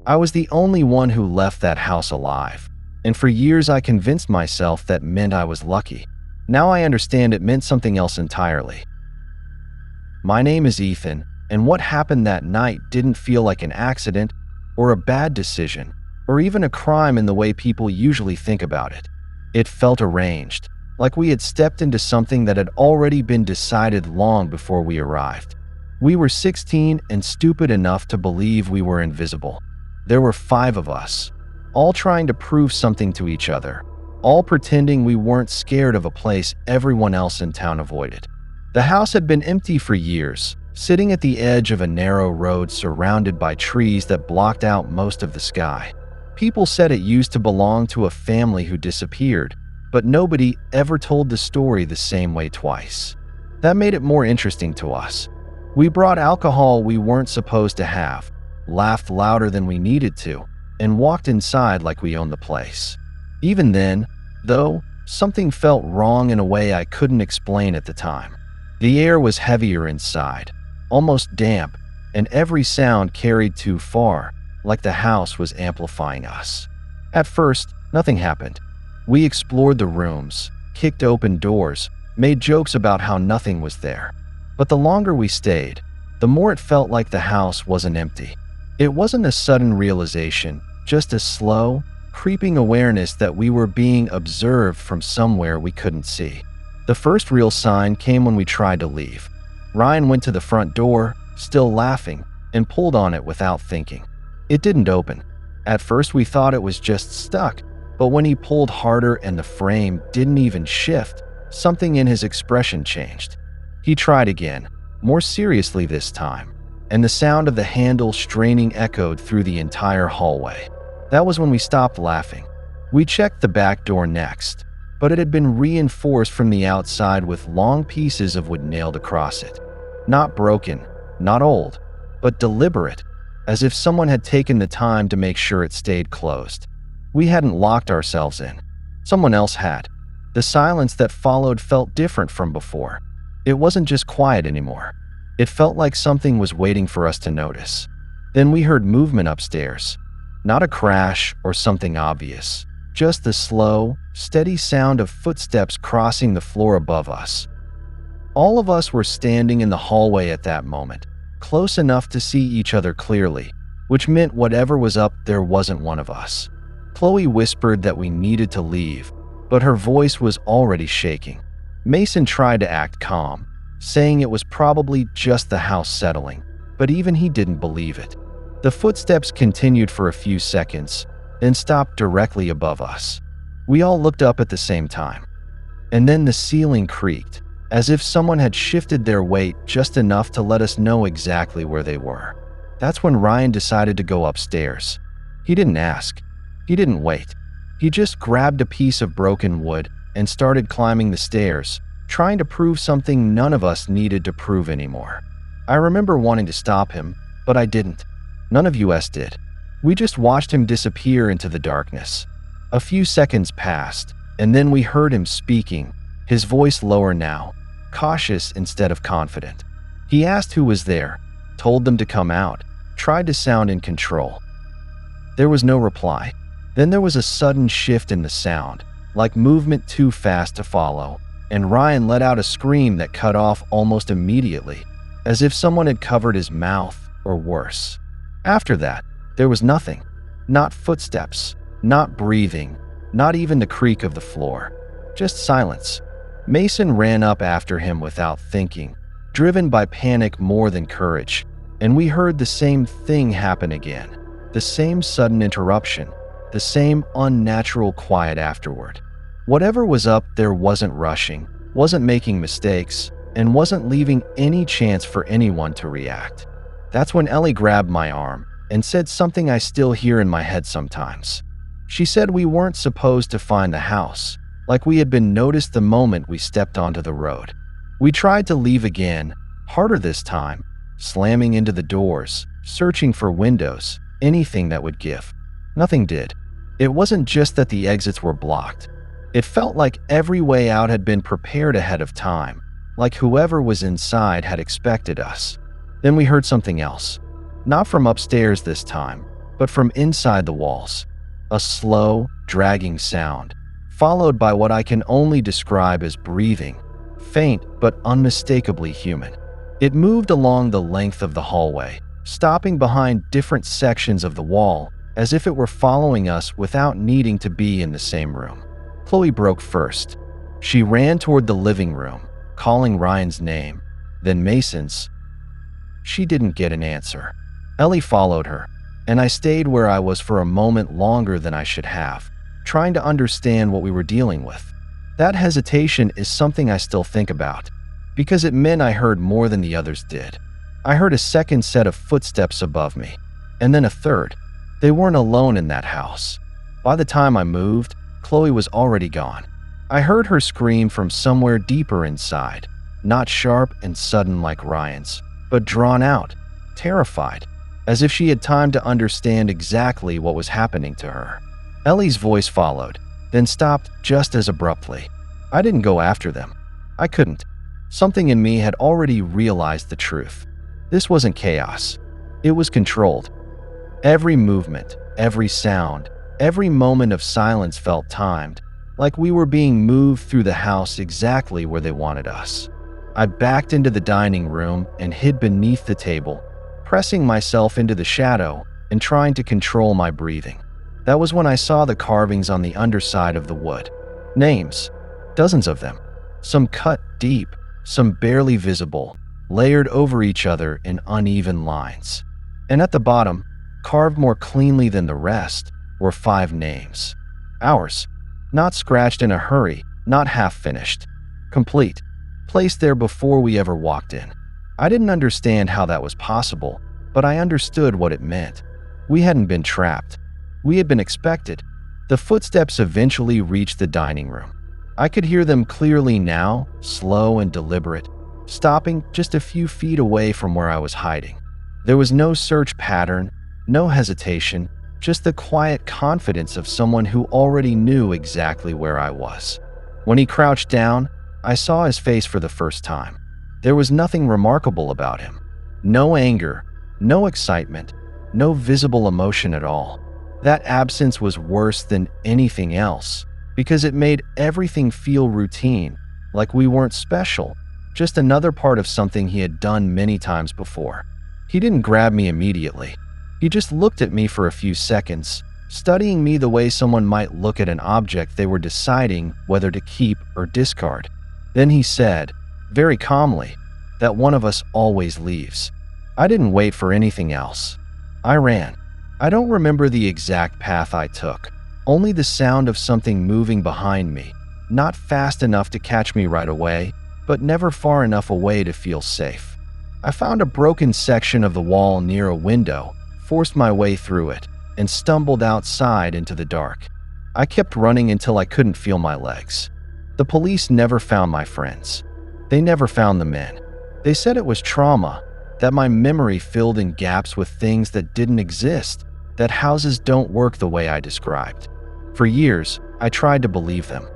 I was the only one who left that house alive, and for years I convinced myself that meant I was lucky. Now I understand it meant something else entirely. My name is Ethan, and what happened that night didn't feel like an accident or a bad decision or even a crime in the way people usually think about it. It felt arranged, like we had stepped into something that had already been decided long before we arrived. We were 16 and stupid enough to believe we were invisible. There were 5 of us, all trying to prove something to each other, all pretending we weren't scared of a place everyone else in town avoided. The house had been empty for years, sitting at the edge of a narrow road surrounded by trees that blocked out most of the sky. People said it used to belong to a family who disappeared, but nobody ever told the story the same way twice. That made it more interesting to us. We brought alcohol we weren't supposed to have, laughed louder than we needed to, and walked inside like we owned the place. Even then, though, something felt wrong in a way I couldn't explain at the time. The air was heavier inside, almost damp, and every sound carried too far, like the house was amplifying us. At first, nothing happened. We explored the rooms, kicked open doors, made jokes about how nothing was there. But the longer we stayed, the more it felt like the house wasn't empty. It wasn't a sudden realization, just a slow, creeping awareness that we were being observed from somewhere we couldn't see. The first real sign came when we tried to leave. Ryan went to the front door, still laughing, and pulled on it without thinking. It didn't open. At first we thought it was just stuck, but when he pulled harder and the frame didn't even shift, something in his expression changed. He tried again, more seriously this time, and the sound of the handle straining echoed through the entire hallway. That was when we stopped laughing. We checked the back door next, but it had been reinforced from the outside with long pieces of wood nailed across it. Not broken, not old, but deliberate, as if someone had taken the time to make sure it stayed closed. We hadn't locked ourselves in. Someone else had. The silence that followed felt different from before. It wasn't just quiet anymore. It felt like something was waiting for us to notice. Then we heard movement upstairs. Not a crash or something obvious, just the slow, steady sound of footsteps crossing the floor above us. All of us were standing in the hallway at that moment, close enough to see each other clearly, which meant whatever was up there wasn't one of us. Chloe whispered that we needed to leave, but her voice was already shaking. Mason tried to act calm, saying it was probably just the house settling, but even he didn't believe it. The footsteps continued for a few seconds, then stopped directly above us. We all looked up at the same time. And then the ceiling creaked, as if someone had shifted their weight just enough to let us know exactly where they were. That's when Ryan decided to go upstairs. He didn't ask. He didn't wait. He just grabbed a piece of broken wood and started climbing the stairs, trying to prove something none of us needed to prove anymore. I remember wanting to stop him, but I didn't. None of us did. We just watched him disappear into the darkness. A few seconds passed, and then we heard him speaking, his voice lower now, cautious instead of confident. He asked who was there, told them to come out, tried to sound in control. There was no reply. Then there was a sudden shift in the sound, like movement too fast to follow, and Ryan let out a scream that cut off almost immediately, as if someone had covered his mouth, or worse. After that, there was nothing. Not footsteps, not breathing, not even the creak of the floor. Just silence. Mason ran up after him without thinking, driven by panic more than courage, and we heard the same thing happen again. The same sudden interruption, the same unnatural quiet afterward. Whatever was up there wasn't rushing, wasn't making mistakes, and wasn't leaving any chance for anyone to react. That's when Ellie grabbed my arm and said something I still hear in my head sometimes. She said we weren't supposed to find the house, like we had been noticed the moment we stepped onto the road. We tried to leave again, harder this time, slamming into the doors, searching for windows, anything that would give. Nothing did. It wasn't just that the exits were blocked. It felt like every way out had been prepared ahead of time, like whoever was inside had expected us. Then we heard something else. Not from upstairs this time, but but from inside the walls. A slow, dragging sound, followed by what I can only describe as breathing, faint but unmistakably human. It moved along the length of the hallway, stopping behind different sections of the wall, as if it were following us without needing to be in the same room. Chloe broke first. She ran toward the living room, calling Ryan's name, then Mason's. She didn't get an answer. Ellie followed her, and I stayed where I was for a moment longer than I should have, trying to understand what we were dealing with. That hesitation is something I still think about, because it meant I heard more than the others did. I heard a second set of footsteps above me, and then a third. They weren't alone in that house. By the time I moved, Chloe was already gone. I heard her scream from somewhere deeper inside, not sharp and sudden like Ryan's, but drawn out, terrified, as if she had time to understand exactly what was happening to her. Ellie's voice followed, then stopped just as abruptly. I didn't go after them. I couldn't. Something in me had already realized the truth. This wasn't chaos. It was controlled. Every movement, every sound, every moment of silence felt timed, like we were being moved through the house exactly where they wanted us. I backed into the dining room and hid beneath the table, pressing myself into the shadow and trying to control my breathing. That was when I saw the carvings on the underside of the wood. Names, dozens of them, some cut deep, some barely visible, layered over each other in uneven lines. And at the bottom, carved more cleanly than the rest, were 5 names. Ours. Not scratched in a hurry, not half-finished. Complete. Placed there before we ever walked in. I didn't understand how that was possible, but I understood what it meant. We hadn't been trapped. We had been expected. The footsteps eventually reached the dining room. I could hear them clearly now, slow and deliberate, stopping just a few feet away from where I was hiding. There was no search pattern, no hesitation, just the quiet confidence of someone who already knew exactly where I was. When he crouched down, I saw his face for the first time. There was nothing remarkable about him. No anger, no excitement, no visible emotion at all. That absence was worse than anything else, because it made everything feel routine, like we weren't special, just another part of something he had done many times before. He didn't grab me immediately. He just looked at me for a few seconds, studying me the way someone might look at an object they were deciding whether to keep or discard. Then he said, very calmly, that one of us always leaves. I didn't wait for anything else. I ran. I don't remember the exact path I took, only the sound of something moving behind me, not fast enough to catch me right away, but never far enough away to feel safe. I found a broken section of the wall near a window, forced my way through it, and stumbled outside into the dark. I kept running until I couldn't feel my legs. The police never found my friends. They never found the men. They said it was trauma, that my memory filled in gaps with things that didn't exist, that houses don't work the way I described. For years, I tried to believe them.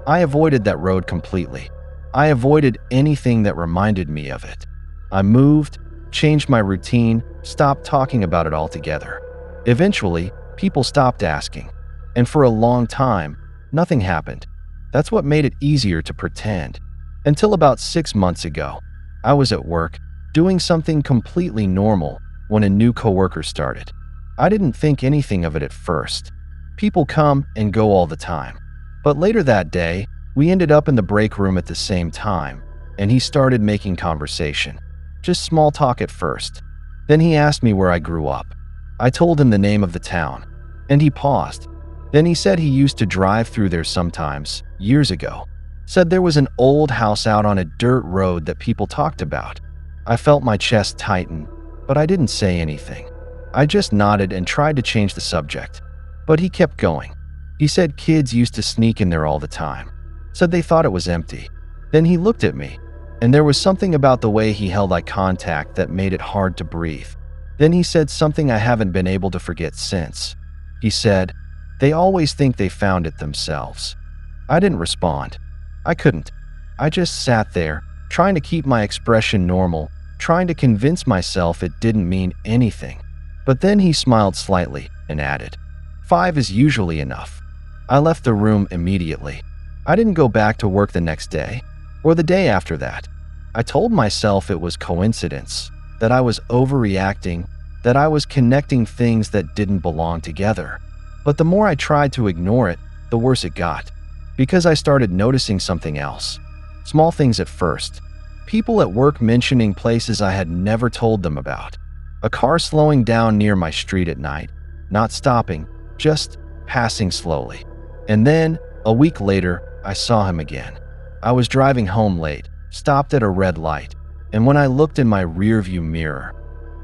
I avoided that road completely. I avoided anything that reminded me of it. I moved, changed my routine, stopped talking about it altogether. Eventually, people stopped asking, and for a long time, nothing happened. That's what made it easier to pretend. Until about 6 months ago, I was at work, doing something completely normal, when a new coworker started. I didn't think anything of it at first. People come and go all the time. But later that day, we ended up in the break room at the same time, and he started making conversation. Just small talk at first. Then he asked me where I grew up. I told him the name of the town, and he paused. Then he said he used to drive through there sometimes, years ago. Said there was an old house out on a dirt road that people talked about. I felt my chest tighten, but I didn't say anything. I just nodded and tried to change the subject. But he kept going. He said kids used to sneak in there all the time. Said they thought it was empty. Then he looked at me, and there was something about the way he held eye contact that made it hard to breathe. Then he said something I haven't been able to forget since. He said, "They always think they found it themselves." I didn't respond. I couldn't. I just sat there, trying to keep my expression normal, trying to convince myself it didn't mean anything. But then he smiled slightly and added, 5 is usually enough. I left the room immediately. I didn't go back to work the next day or the day after that. I told myself it was coincidence, that I was overreacting, that I was connecting things that didn't belong together. But the more I tried to ignore it, the worse it got, because I started noticing something else. Small things at first. People at work mentioning places I had never told them about. A car slowing down near my street at night, not stopping, just passing slowly. And then, a week later, I saw him again. I was driving home late, stopped at a red light, and when I looked in my rearview mirror,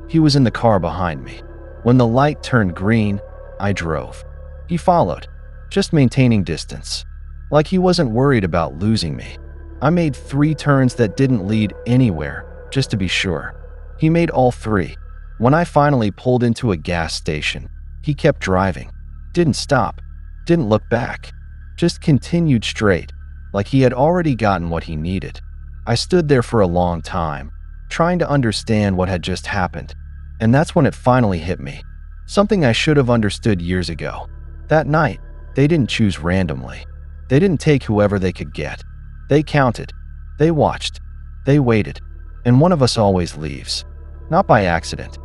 he was in the car behind me. When the light turned green, I drove. He followed, just maintaining distance, like he wasn't worried about losing me. I made 3 turns that didn't lead anywhere, just to be sure. He made all 3. When I finally pulled into a gas station, he kept driving, didn't stop, didn't look back, just continued straight, like he had already gotten what he needed. I stood there for a long time, trying to understand what had just happened, and that's when it finally hit me. Something I should have understood years ago. That night, they didn't choose randomly. They didn't take whoever they could get. They counted, they watched, they waited, and one of us always leaves. Not by accident,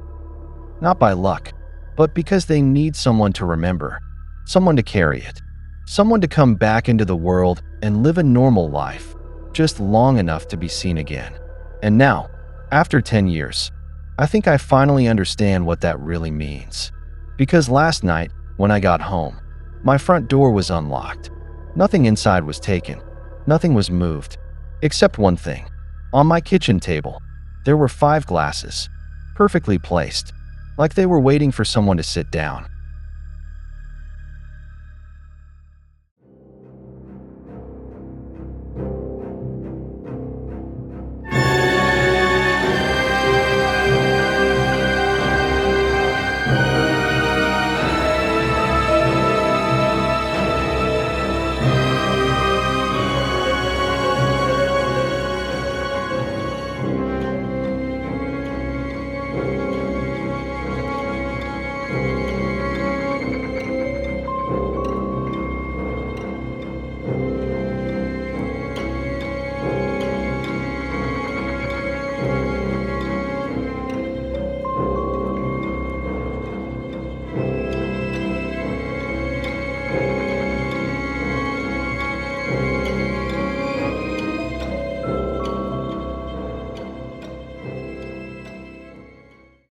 not by luck, but because they need someone to remember, someone to carry it, someone to come back into the world and live a normal life, just long enough to be seen again. And now, after 10 years, I think I finally understand what that really means. Because last night, when I got home, my front door was unlocked. Nothing inside was taken. Nothing was moved. Except one thing. On my kitchen table, there were 5 glasses, perfectly placed, like they were waiting for someone to sit down.